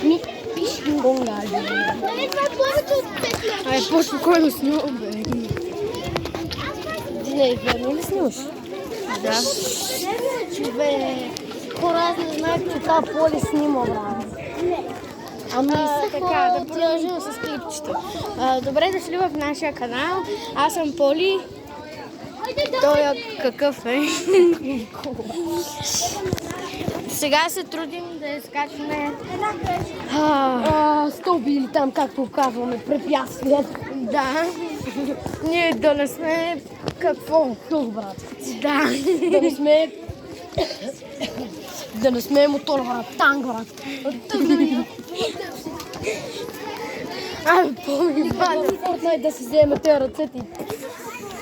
Ми пишингонга. Нали, това е повече от 5 лева. Ай, по-спокойно снимам, бе. Не, верно ли снимаш? Да. Бе, хора не знаят, че това Поли снима, брат. Ами така, да продължим с клипчето. Добре дошли в нашия канал. Аз съм Поли. Той какъв е? Сега се трудим да изкачваме стълби или там, както казваме, препятствия. Да. Ние да не сме какво? Тук, брат. Да. Да не сме мотор, брат. Танк, брат. Помни, бада. Фортнайт да си вземе тези ръцете.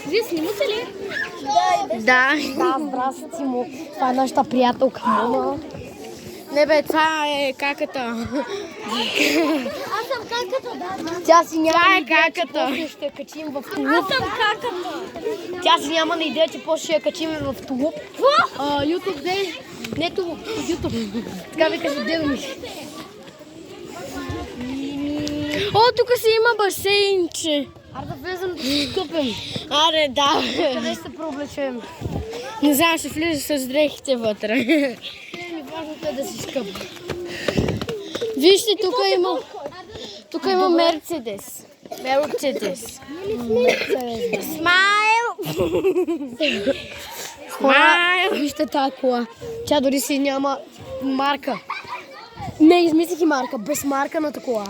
Вие снимате ли? Да. Да, здрасти му. Това е нашата приятелка Мона. Не бе, това е каката. Аз съм каката, да. Тя си няма Това е идея, че каката. после ще я качим в тулуп. Аз съм каката. Тя си няма на идея, че после ще я качим в тулуп. YouTube де. Не тулуп, YouTube. Така ви кажа, дел ми. О, тук си има басейнче. Аре да влезем да се скъпим. Аре, да. Къде ще се прооблечем? Не знам, ще влиза с дрехите вътре. Важното е да си скъпа. Вижте, тук има Мерцедес. Мерцедес. Смайл! Смайл! Вижте тази кола. Тя дори си няма марка. Не, измислих и марка. Без марка на кола.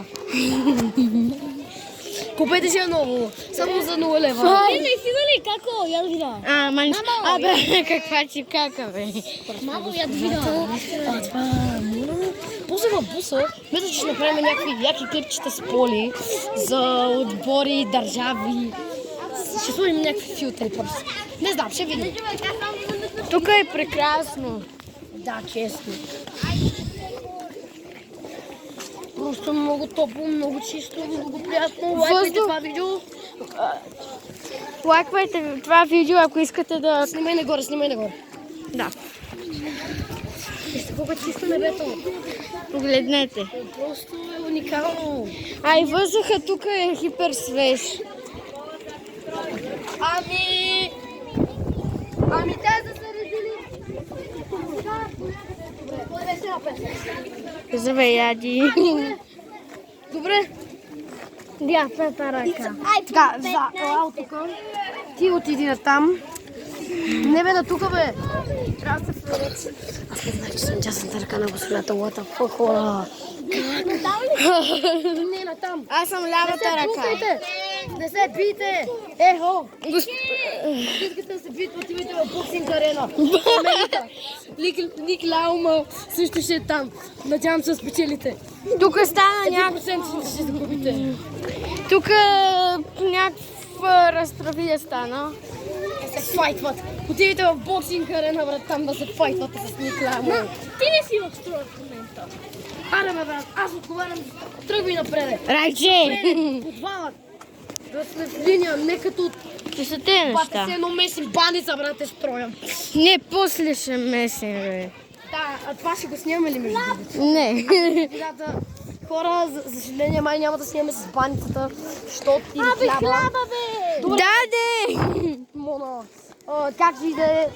Купете си я ново. Само за 0 лева. Наистина ли? Како? Я да видя. Абе, каква чипкака, бе. Мамо, я да видя. Това после в буса, мисля, че ще направим някакви яки клипчета с Поли за отбори, държави. Ще сложим някакви филтри просто. Не знам, ще видим. Тук е прекрасно. Да, честно. Просто много топло, много чисто, много приятно. Лайквайте това видео. Лайквайте това видео, ако искате да... Снимай нагоре. Да. Вижте колко чисто небето. Погледнете. Просто е уникално. А и въздуха тук е хипер свеж. Ами те са заредили. Забе, яди. Добре. Дясната ръка. Така, за аутока. Ти отиди на там. Не бе, на тука бе. Трябва да се вървец. Аз не знам, че съм дясната ръка на госпожата What the fuck, хора. Не, на там. Аз съм лявата ръка. Не се бийте. Ехо. Искате да се бийте, отивайте в боксинг арена. Ник Лаума също ще е там. Надявам се да спечелите. Тук стана някакъв 1% ще загубите. Тук някаква разправия стана. Се файтват. Отивайте в боксинг арена, брат, там да се файтвате с Ник Лаума. Ти не си в строя в момента. Аре, бе, брат, аз отговарям. Тръгвай напред. Райче! Подвалът. Да сме в линия, не като... Че са те Бате неща. се едно месим баница, брат, е строя. Не, после ще месим, бе. Да, а това ще го снимаме ли между другото? Не. Когато хора, за съжаление, май няма да снимаме с баницата, защото или хляба. Хляба, бе! Добре, Даде! Мона. Как и да е,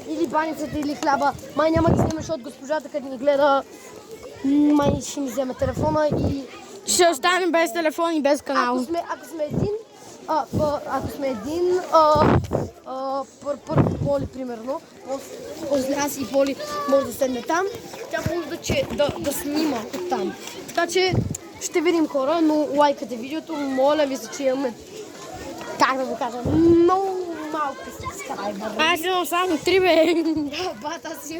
или баницата, или хляба. Май няма да снимаме, защото госпожата, като ни гледа, май ще ми вземе телефона и... Ще останем без телефон и без канал. Ако сме един, първо Поли, примерно, после аз и Поли може да седне там, тя може да снима от там. Така че ще видим, хора, но лайкате видеото, моля ви се, че имаме, как да го кажа, много малко сабскрайбър. Аз имам само 3, бе. Да, бат, аз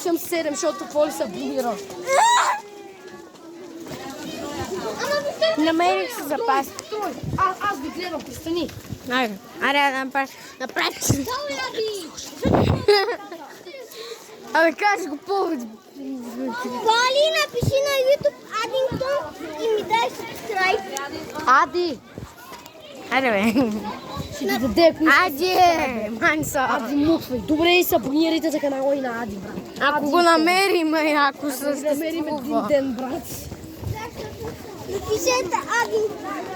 имам 7, защото Поли се абонира. Намерих се запас. Стой, аз ви гледам, престани. Айде, напред. Абе, кажи го повече. Поли, напиши на YouTube Адингтон и ми дай subscribe. Ади! Айде, бе. Ще ти даде, ако искаш. Ади, Манса. Ади муквай. Добре, се абонирайте за канала и на Ади, брат. Ако го намерим, ако Да намерим един съществува. ден, брат. Напишете Ади.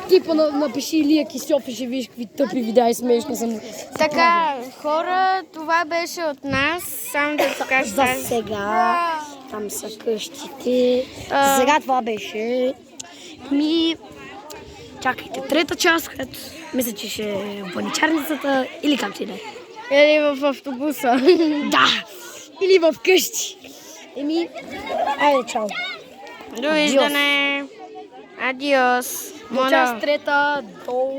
Типа напиши Илия Кисьов и ще видиш какви тъпи видеа и смешни съм. Така, хора, това беше от нас. Само да ти кажа. За сега. Там са къщите. За сега това беше. Чакайте, трета част, където мисля, че ще е баничарницата или както и да е. Или в автобуса. Да! Или в къщи. Айде, чао. Довиждане. Адиос. До част трета, до